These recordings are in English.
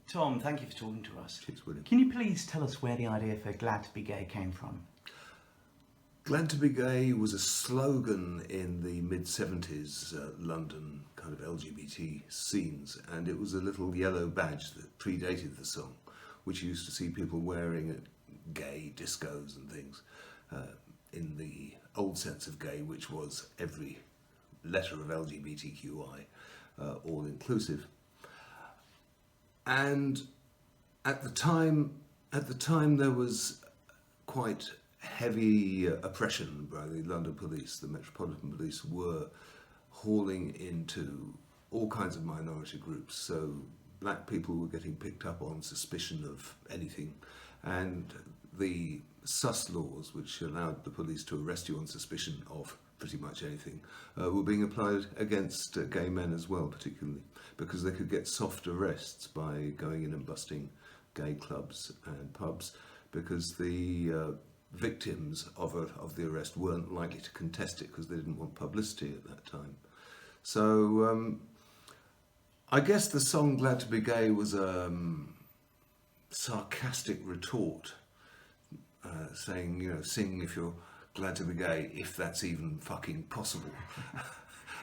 Tom, thank you for talking to us. Cheers, William. Can you please tell us where the idea for Glad to be Gay came from? Glad to be Gay was a slogan in the mid-70s London kind of LGBT scenes, and it was a little yellow badge that predated the song, which you used to see people wearing at gay discos and things, in the old sense of gay, which was every letter of LGBTQI, all inclusive. And at the time there was quite heavy oppression by the London police. The Metropolitan Police were hauling into all kinds of minority groups. So black people were getting picked up on suspicion of anything, and the sus laws, which allowed the police to arrest you on suspicion of pretty much anything, were being applied against gay men as well, particularly because they could get soft arrests by going in and busting gay clubs and pubs, because the victims of the arrest weren't likely to contest it because they didn't want publicity at that time. So I guess the song Glad to be Gay was a sarcastic retort, saying, you know, sing if you're glad to be gay, if that's even fucking possible.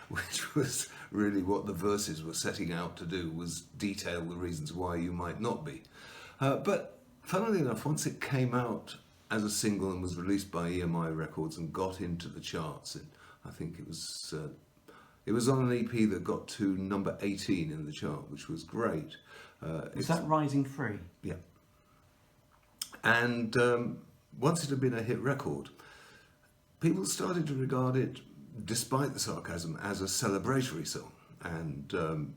Which was really what the verses were setting out to do, was detail the reasons why you might not be. But funnily enough, once it came out as a single and was released by EMI Records and got into the charts, and I think it was on an EP that got to number 18 in the chart, which was great. Was that Rising Free? Yeah. And once it had been a hit record, people started to regard it, despite the sarcasm, as a celebratory song. And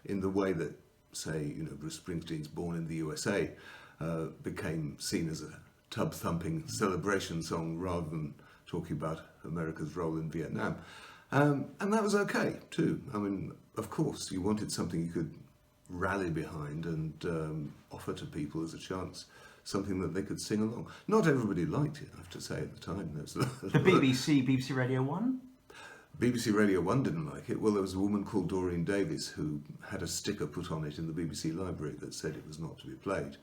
in the way that, say, you know, Bruce Springsteen's Born in the USA became seen as a tub-thumping celebration song rather than talking about America's role in Vietnam. And that was okay, too. I mean, of course, you wanted something you could rally behind and offer to people as a chance, something that they could sing along. Not everybody liked it, I have to say, at the time. The BBC Radio 1? BBC Radio 1 didn't like it. Well, there was a woman called Doreen Davies who had a sticker put on it in the BBC library that said it was not to be played.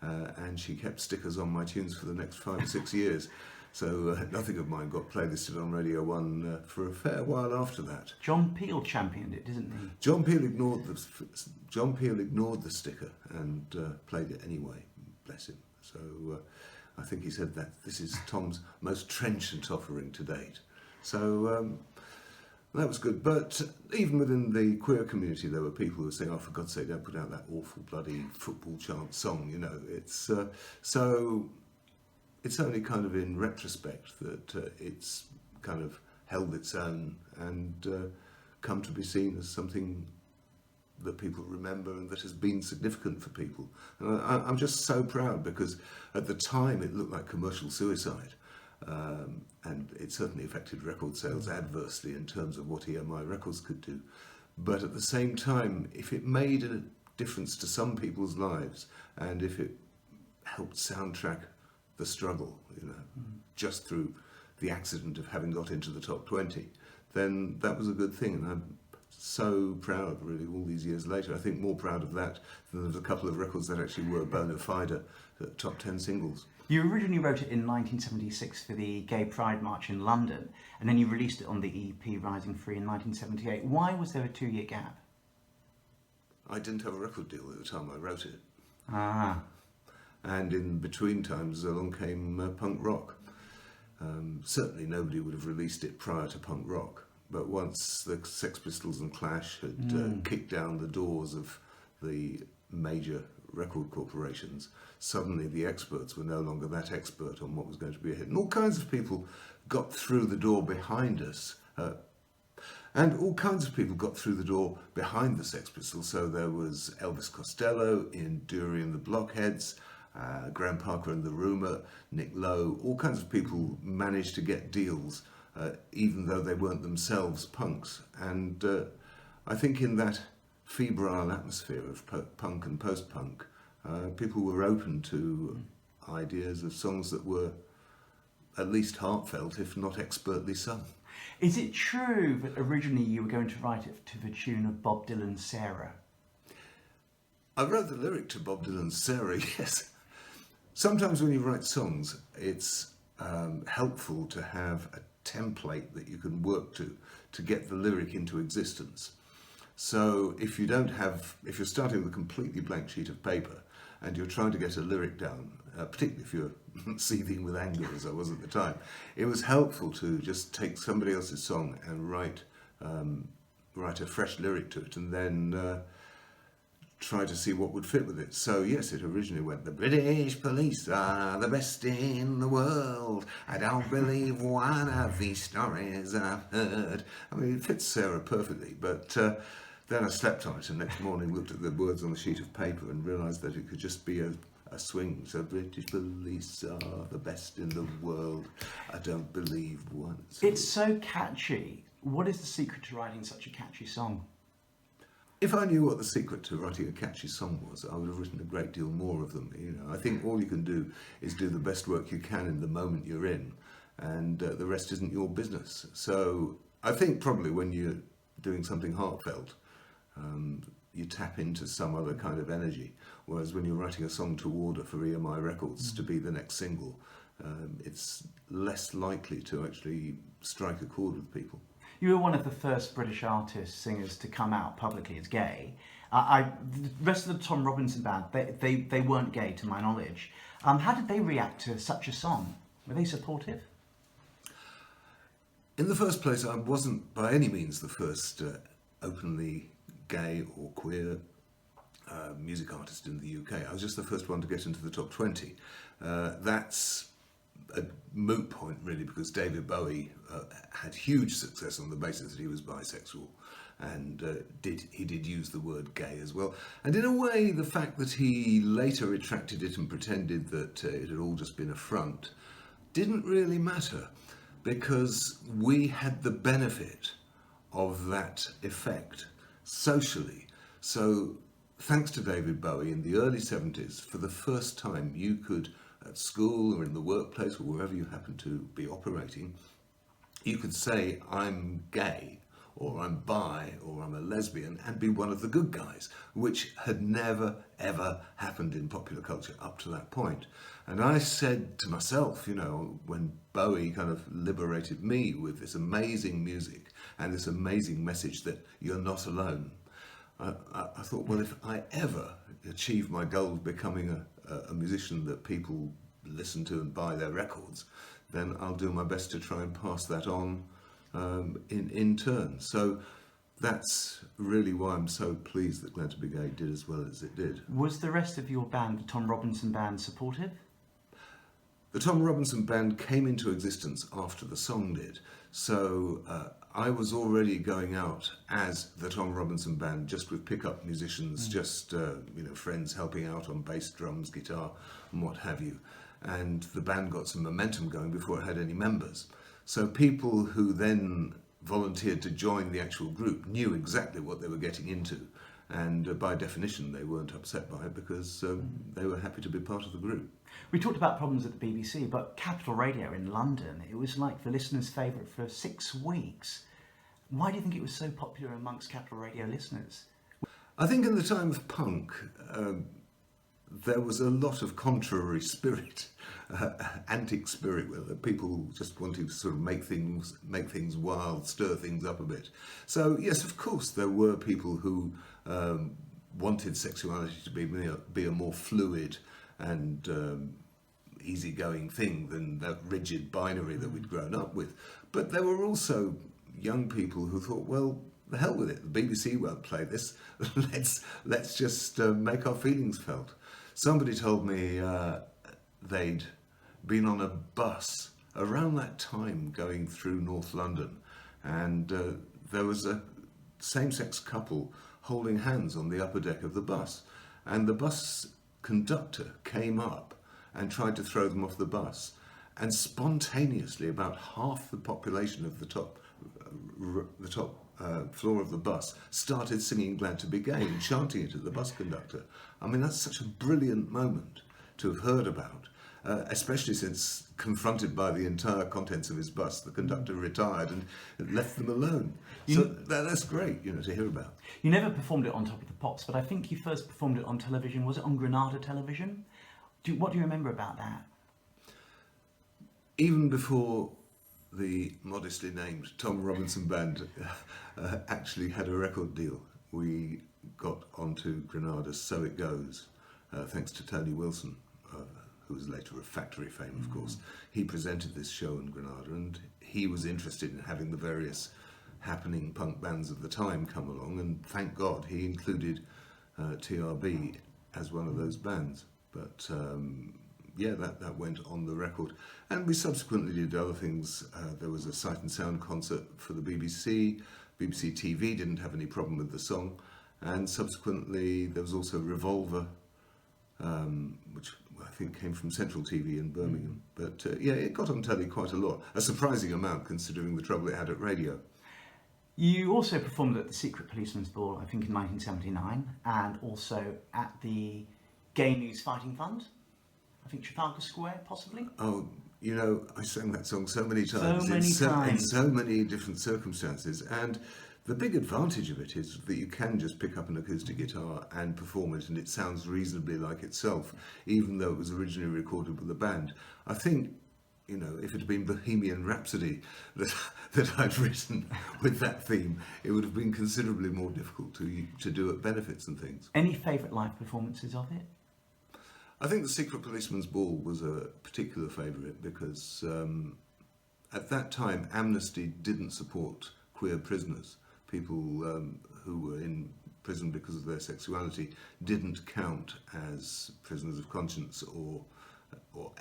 And she kept stickers on my tunes for the next 5 or 6 years. So nothing of mine got playlisted on Radio 1 for a fair while after that. John Peel championed it, didn't he? John Peel ignored the sticker and played it anyway. Bless him. So I think he said that this is Tom's most trenchant offering to date. So that was good. But even within the queer community, there were people who were saying, "Oh, for God's sake, don't put out that awful bloody football chant song." You know, it's so. It's only kind of in retrospect that it's kind of held its own and come to be seen as something that people remember and that has been significant for people. And I'm just so proud, because at the time it looked like commercial suicide, and it certainly affected record sales adversely in terms of what EMI Records could do. But at the same time, if it made a difference to some people's lives, and if it helped soundtrack the struggle, you know, just through the accident of having got into the top 20, then that was a good thing. And I'm so proud, really, all these years later. I think more proud of that than of a couple of records that actually were bona fide top 10 singles. You originally wrote it in 1976 for the Gay Pride March in London, and then you released it on the EP Rising Free in 1978. Why was there a 2-year gap? I didn't have a record deal at the time I wrote it. Ah. And in between times along came punk rock. Certainly nobody would have released it prior to punk rock, but once the Sex Pistols and Clash had kicked down the doors of the major record corporations, suddenly the experts were no longer that expert on what was going to be a hit. And all kinds of people got through the door behind us. And all kinds of people got through the door behind the Sex Pistols. So there was Elvis Costello in Dury and the Blockheads, Graham Parker and the Rumour, Nick Lowe. All kinds of people managed to get deals, even though they weren't themselves punks. And I think in that febrile atmosphere of punk and post-punk, people were open to ideas of songs that were at least heartfelt, if not expertly sung. Is it true that originally you were going to write it to the tune of Bob Dylan's Sarah? I wrote the lyric to Bob Dylan's Sarah, yes. Sometimes when you write songs, it's helpful to have a template that you can work to get the lyric into existence. So if you're starting with a completely blank sheet of paper and you're trying to get a lyric down, particularly if you're seething with anger as I was at the time, it was helpful to just take somebody else's song and write a fresh lyric to it, and then try to see what would fit with it. So yes, it originally went, the British police are the best in the world. I don't believe one of these stories I've heard. I mean, it fits Sarah perfectly, but then I slept on it, and next morning looked at the words on the sheet of paper and realised that it could just be a swing. So British police are the best in the world. I don't believe one. It's so catchy. What is the secret to writing such a catchy song? If I knew what the secret to writing a catchy song was, I would have written a great deal more of them. You know, I think all you can do is do the best work you can in the moment you're in, and the rest isn't your business. So I think probably when you're doing something heartfelt, you tap into some other kind of energy. Whereas when you're writing a song to order for EMI Records to be the next single, it's less likely to actually strike a chord with people. You were one of the first British artists, singers to come out publicly as gay. The rest of the Tom Robinson band, they weren't gay to my knowledge. How did they react to such a song? Were they supportive? In the first place, I wasn't by any means the first openly gay or queer music artist in the UK. I was just the first one to get into the top 20. That's a moot point, really, because David Bowie had huge success on the basis that he was bisexual, and he did use the word gay as well. And in a way, the fact that he later retracted it and pretended that it had all just been a front didn't really matter, because we had the benefit of that effect socially. So thanks to David Bowie, in the early 70s, for the first time, you could, at school or in the workplace or wherever you happen to be operating, you could say, I'm gay, or I'm bi, or I'm a lesbian, and be one of the good guys, which had never, ever happened in popular culture up to that point. And I said to myself, you know, when Bowie kind of liberated me with this amazing music and this amazing message that you're not alone, I thought, well, if I ever achieve my goal of becoming a musician that people listen to and buy their records, then I'll do my best to try and pass that on in turn. So that's really why I'm so pleased that Glad to Be Gay did as well as it did. Was the rest of your band, the Tom Robinson band, supportive? The Tom Robinson band came into existence after the song did. So I was already going out as the Tom Robinson band, just with pickup musicians, just friends helping out on bass, drums, guitar, and what have you. And the band got some momentum going before it had any members. So people who then volunteered to join the actual group knew exactly what they were getting into. And by definition, they weren't upset by it, because they were happy to be part of the group. We talked about problems at the BBC, but Capital Radio in London, it was like the listeners' favourite for 6 weeks. Why do you think it was so popular amongst Capital Radio listeners? I think in the time of punk, there was a lot of contrary spirit, antic spirit, where people just wanted to sort of make things wild, stir things up a bit. So yes, of course, there were people who wanted sexuality to be a more fluid and easygoing thing than that rigid binary that we'd grown up with. But there were also young people who thought, well, the hell with it, the BBC won't play this, let's just make our feelings felt. Somebody told me they'd been on a bus around that time going through North London, and there was a same-sex couple holding hands on the upper deck of the bus, and the bus conductor came up and tried to throw them off the bus, and spontaneously about half the population of the top floor of the bus started singing Glad to Be Gay and chanting it at the bus conductor. I mean, that's such a brilliant moment to have heard about. especially since, confronted by the entire contents of his bus, the conductor retired and left them alone. So that's great, to hear about. You never performed it on Top of the Pops, but I think you first performed it on television. Was it on Granada Television? What do you remember about that? Even before the modestly named Tom Robinson Band actually had a record deal, we got onto Granada's So It Goes, thanks to Tony Wilson, who was later of Factory fame, of course. He presented this show in Granada, and he was interested in having the various happening punk bands of the time come along, and thank God he included TRB as one of those bands. But yeah, that went on the record. And we subsequently did other things. There was a Sight and Sound concert for the BBC. BBC TV didn't have any problem with the song. And subsequently there was also Revolver, which I think came from Central TV in Birmingham. But yeah, it got on telly quite a lot. A surprising amount considering the trouble it had at radio. You also performed at the Secret Policeman's Ball, I think in 1979, and also at the Gay News Fighting Fund, I think Trafalgar Square, possibly? Oh, I sang that song so many times. In so many different circumstances. And the big advantage of it is that you can just pick up an acoustic guitar and perform it, and it sounds reasonably like itself, even though it was originally recorded with a band. I think, if it had been Bohemian Rhapsody that I'd written with that theme, it would have been considerably more difficult to do at benefits and things. Any favourite live performances of it? I think the Secret Policeman's Ball was a particular favourite because at that time Amnesty didn't support queer prisoners. People who were in prison because of their sexuality didn't count as prisoners of conscience or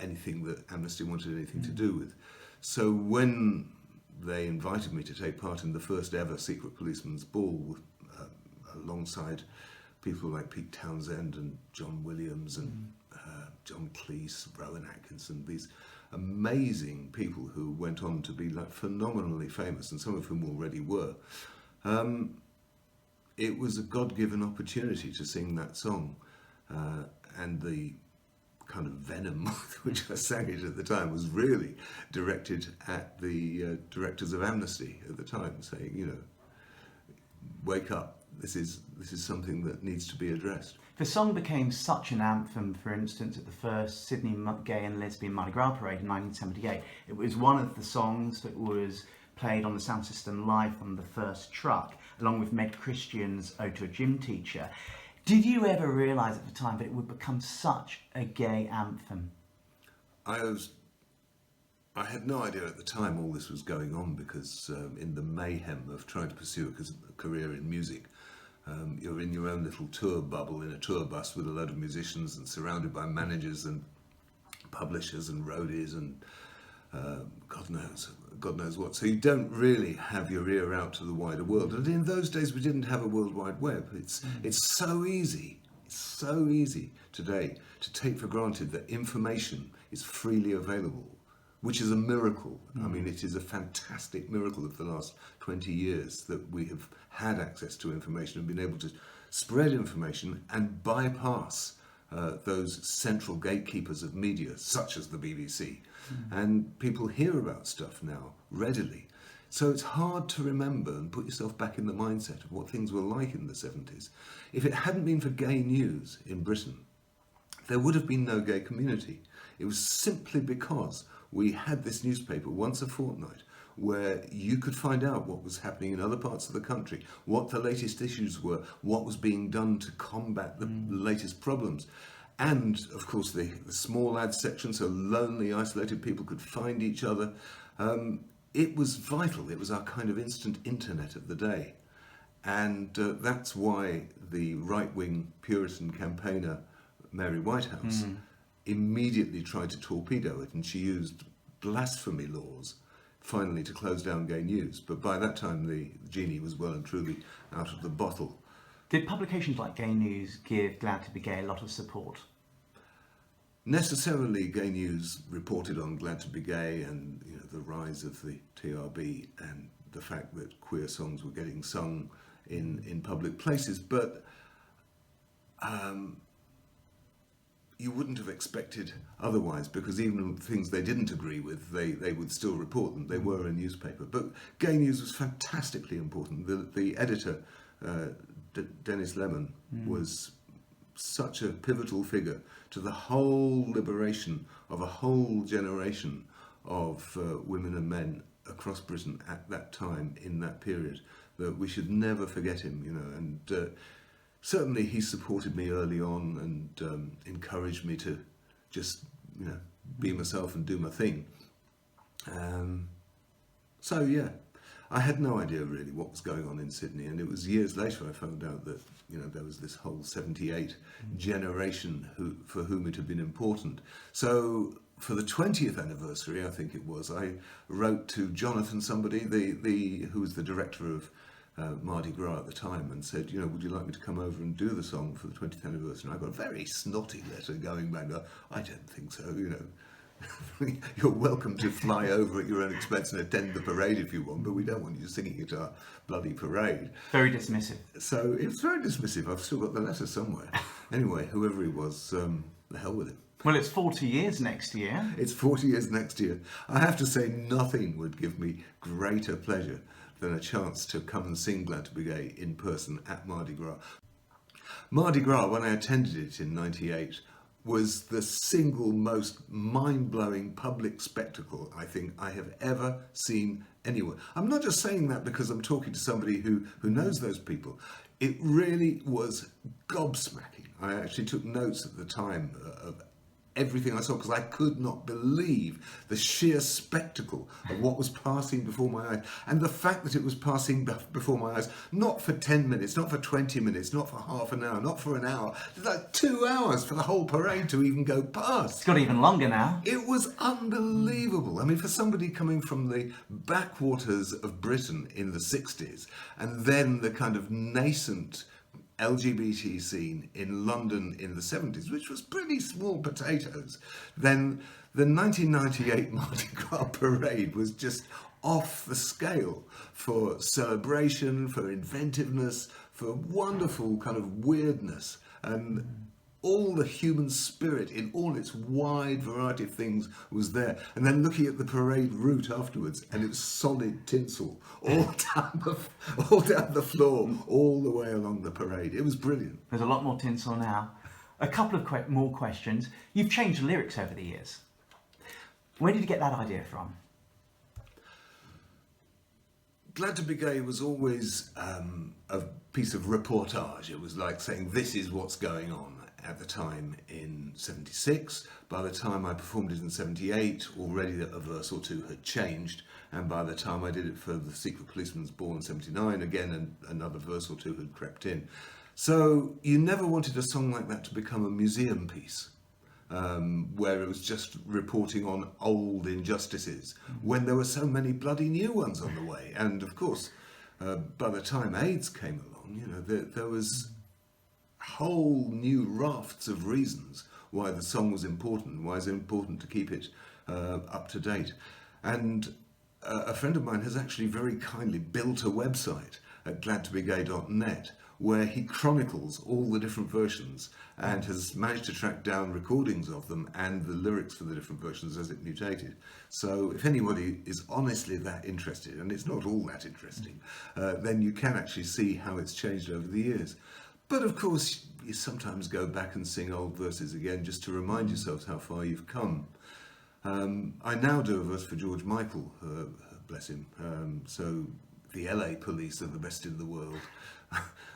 anything that Amnesty wanted anything to do with. So when they invited me to take part in the first ever Secret Policeman's Ball alongside people like Pete Townsend and John Williams and John Cleese, Rowan Atkinson, these amazing people who went on to be phenomenally famous, and some of whom already were, it was a God-given opportunity to sing that song, and the kind of venom with which I sang it at the time was really directed at the directors of Amnesty at the time, saying, wake up, this is something that needs to be addressed. The song became such an anthem, for instance, at the first Sydney Gay and Lesbian Mardi Gras Parade in 1978. It was one of the songs that was played on the sound system live from the first truck, along with Meg Christian's Ode to a Gym Teacher. Did you ever realise at the time that it would become such a gay anthem? I had no idea at the time all this was going on because in the mayhem of trying to pursue a career in music, you're in your own little tour bubble in a tour bus with a load of musicians and surrounded by managers and publishers and roadies and God knows what. So you don't really have your ear out to the wider world. And in those days we didn't have a World Wide Web. It's so easy. It's so easy today to take for granted that information is freely available, which is a miracle. I mean, it is a fantastic miracle of the last 20 years that we have had access to information and been able to spread information and bypass those central gatekeepers of media, such as the BBC. And people hear about stuff now readily. So it's hard to remember and put yourself back in the mindset of what things were like in the 70s. If it hadn't been for gay news in Britain, there would have been no gay community. It was simply because we had this newspaper once a fortnight where you could find out what was happening in other parts of the country, what the latest issues were, what was being done to combat the latest problems. And, of course, the small ad section, so lonely, isolated people could find each other. It was vital. It was our kind of instant internet of the day. And that's why the right-wing Puritan campaigner, Mary Whitehouse, immediately tried to torpedo it, and she used blasphemy laws finally to close down gay news. But by that time the genie was well and truly out of the bottle. Did publications like Gay News give Glad to Be Gay a lot of support? Necessarily, Gay News reported on Glad to Be Gay and the rise of the TRB and the fact that queer songs were getting sung in public places, but you wouldn't have expected otherwise, because even things they didn't agree with, they would still report them. They were a newspaper. But gay news was fantastically important. The editor, Dennis Lemon, was such a pivotal figure to the whole liberation of a whole generation of women and men across Britain at that time, in that period, that we should never forget him, you know. And certainly he supported me early on and encouraged me to just, you know, be myself and do my thing. So yeah, I had no idea really what was going on in Sydney, and it was years later I found out that, you know, there was this whole 78 generation for whom it had been important. So for the 20th anniversary, I think it was, I wrote to Jonathan somebody, who was the director of Mardi Gras at the time, and said, you know, would you like me to come over and do the song for the 20th anniversary? And I got a very snotty letter going back, I don't think so, you know. You're welcome to fly over at your own expense and attend the parade if you want, but we don't want you singing at our bloody parade. Very dismissive. So it's very dismissive. I've still got the letter somewhere. Anyway, whoever he was, the hell with him. Well, it's 40 years next year. It's 40 years next year. I have to say, nothing would give me greater pleasure than a chance to come and sing Glad to Be Gay in person at Mardi Gras. Mardi Gras, when I attended it in '98, was the single most mind-blowing public spectacle I think I have ever seen anywhere. I'm not just saying that because I'm talking to somebody who knows those people. It really was gobsmacking. I actually took notes at the time of everything I saw, because I could not believe the sheer spectacle of what was passing before my eyes, and the fact that it was passing before my eyes not for 10 minutes, not for 20 minutes, not for half an hour, not for an hour. It's like 2 hours for the whole parade to even go past. It's got even longer now. It was unbelievable. I mean, for somebody coming from the backwaters of Britain in the 60s, and then the kind of nascent LGBT scene in London in the 70s, which was pretty small potatoes, then the 1998 Mardi Gras parade was just off the scale for celebration, for inventiveness, for wonderful kind of weirdness, and all the human spirit in all its wide variety of things was there. And then looking at the parade route afterwards, and it was solid tinsel all down the floor, all the way along the parade. It was brilliant. There's a lot more tinsel now. A couple of more questions. You've changed the lyrics over the years. Where did you get that idea from? Glad to Be Gay was always a piece of reportage. It was like saying, this is what's going on. At the time in '76, by the time I performed it in '78, already a verse or two had changed, and by the time I did it for The Secret Policeman's Ball in '79, again another verse or two had crept in. So you never wanted a song like that to become a museum piece, where it was just reporting on old injustices, when there were so many bloody new ones on the way. And of course, by the time AIDS came along, you know, there was whole new rafts of reasons why the song was important, why it's important to keep it up to date. And a friend of mine has actually very kindly built a website at gladtobegay.net where he chronicles all the different versions and has managed to track down recordings of them and the lyrics for the different versions as it mutated. So if anybody is honestly that interested, and it's not all that interesting, then you can actually see how it's changed over the years. But of course, you sometimes go back and sing old verses again just to remind yourselves how far you've come. I now do a verse for George Michael, bless him. So the LA police are the best in the world.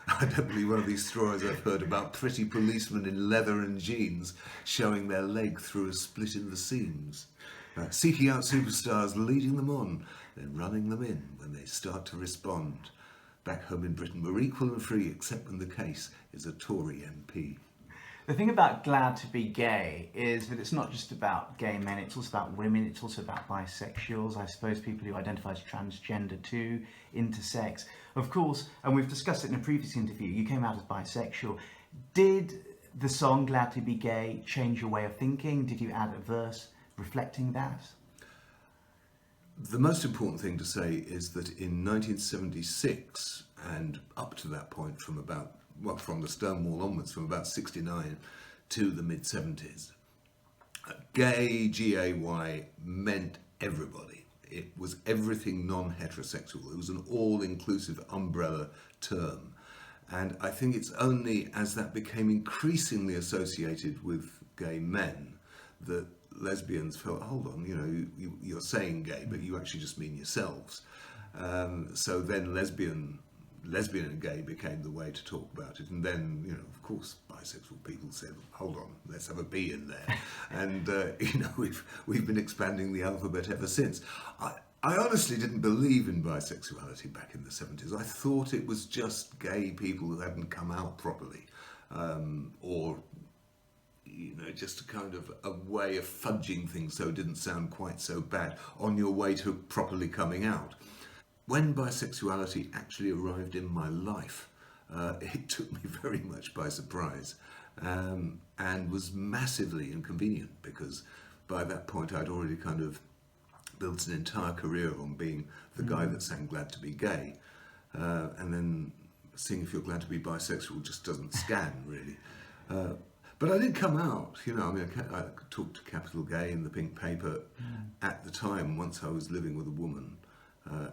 I don't believe one of these stories I've heard about pretty policemen in leather and jeans showing their leg through a split in the seams. Seeking out superstars, leading them on, then running them in when they start to respond. Back home in Britain, we're equal and free, except when the case is a Tory MP. The thing about Glad to Be Gay is that it's not just about gay men, it's also about women, it's also about bisexuals, I suppose people who identify as transgender too, intersex. Of course, and we've discussed it in a previous interview, you came out as bisexual. Did the song Glad to Be Gay change your way of thinking? Did you add a verse reflecting that? The most important thing to say is that in 1976, and up to that point from the Stonewall onwards, from about 69 to the mid-70s, gay, G-A-Y, meant everybody. It was everything non-heterosexual. It was an all-inclusive umbrella term. And I think it's only as that became increasingly associated with gay men that lesbians felt, hold on, you're saying gay, but you actually just mean yourselves. So then lesbian and gay became the way to talk about it. And then, of course, bisexual people said, hold on, let's have a B in there. And, we've been expanding the alphabet ever since. I honestly didn't believe in bisexuality back in the 70s. I thought it was just gay people who hadn't come out properly, or just a kind of a way of fudging things so it didn't sound quite so bad on your way to properly coming out. When bisexuality actually arrived in my life, it took me very much by surprise, and was massively inconvenient, because by that point I'd already kind of built an entire career on being the guy that sang Glad to Be Gay, and then seeing if you're glad to be bisexual just doesn't scan, really. But I did come out, I talked to Capital Gay in the Pink Paper at the time, once I was living with a woman,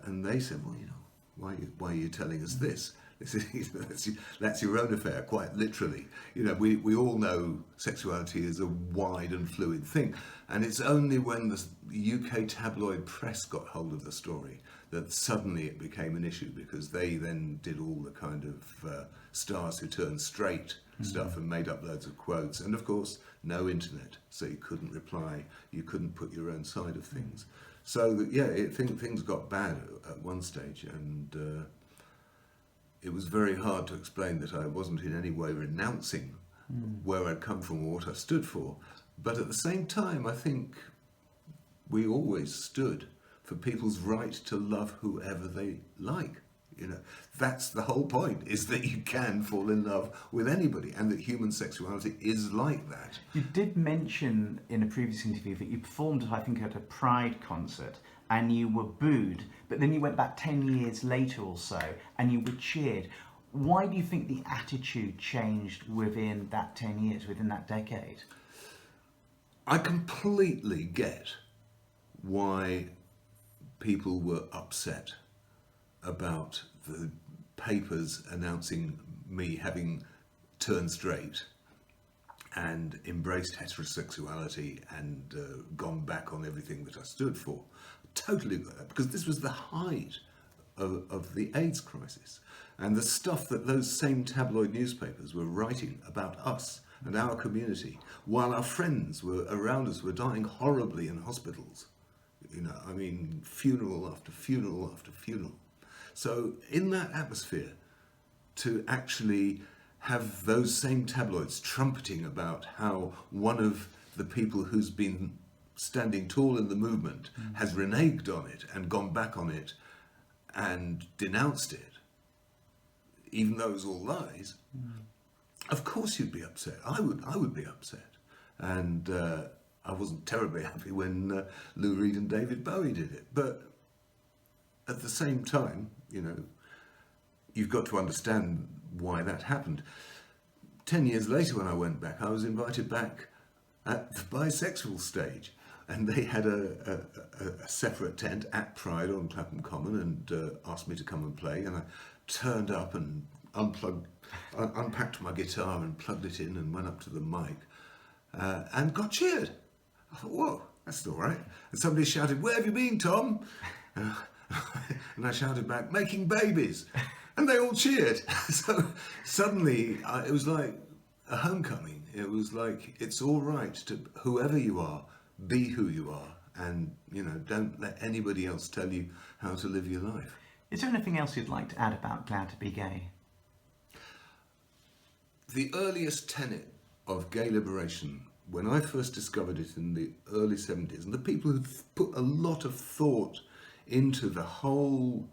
and they said, well, why are you telling us this? That's your own affair, quite literally. We all know sexuality is a wide and fluid thing, and it's only when the UK tabloid press got hold of the story that suddenly it became an issue, because they then did all the kind of stars who turn straight stuff and made up loads of quotes, and of course no internet, so you couldn't reply, you couldn't put your own side of things. So things got bad at one stage, and it was very hard to explain that I wasn't in any way renouncing where I'd come from or what I stood for. But at the same time, I think we always stood for people's right to love whoever they like. That's the whole point, is that you can fall in love with anybody, and that human sexuality is like that. You did mention in a previous interview that you performed, I think, at a Pride concert, and you were booed, but then you went back 10 years later or so, and you were cheered. Why do you think the attitude changed within that 10 years, within that decade? I completely get why people were upset about the papers announcing me having turned straight and embraced heterosexuality and gone back on everything that I stood for. Totally got that, because this was the height of the AIDS crisis, and the stuff that those same tabloid newspapers were writing about us and our community, while our friends were around us were dying horribly in hospitals. Funeral after funeral after funeral. So in that atmosphere, to actually have those same tabloids trumpeting about how one of the people who's been standing tall in the movement has reneged on it and gone back on it and denounced it, even though it was all lies, of course you'd be upset. I would be upset. And I wasn't terribly happy when Lou Reed and David Bowie did it. But at the same time, you've got to understand why that happened. 10 years later, when I went back, I was invited back at the bisexual stage, and they had a separate tent at Pride on Clapham Common, and asked me to come and play, and I turned up and unpacked my guitar and plugged it in and went up to the mic, and got cheered. I thought, whoa, that's all right. And somebody shouted, "Where have you been, Tom?" And I shouted back, "Making babies." And they all cheered. So suddenly it was like a homecoming. It was like, it's all right to, whoever you are, be who you are. And, don't let anybody else tell you how to live your life. Is there anything else you'd like to add about Glad to Be Gay? The earliest tenet of gay liberation, when I first discovered it in the early 70s, and the people who put a lot of thought into the whole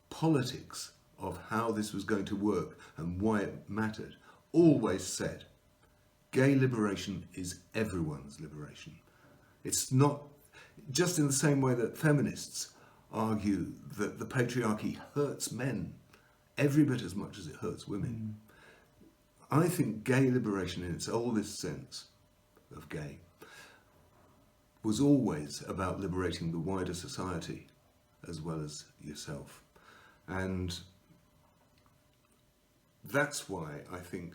politics of how this was going to work and why it mattered, always said, gay liberation is everyone's liberation. It's not, just in the same way that feminists argue that the patriarchy hurts men every bit as much as it hurts women. I think gay liberation in its oldest sense of gay was always about liberating the wider society as well as yourself. And that's why I think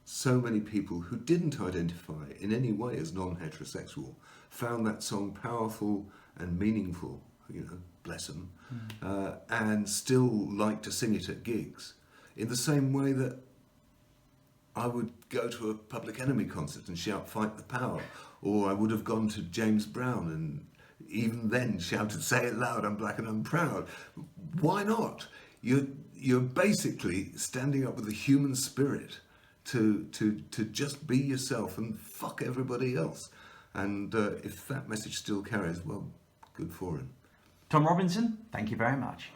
so many people who didn't identify in any way as non-heterosexual found that song powerful and meaningful, you know, bless them, and still like to sing it at gigs. In the same way that I would go to a Public Enemy concert and shout "Fight the Power," or I would have gone to James Brown and even then shouted "Say it loud, I'm black and I'm proud." Why not? You're basically standing up with the human spirit to just be yourself and fuck everybody else. And if that message still carries, well, good for him. Tom Robinson, thank you very much.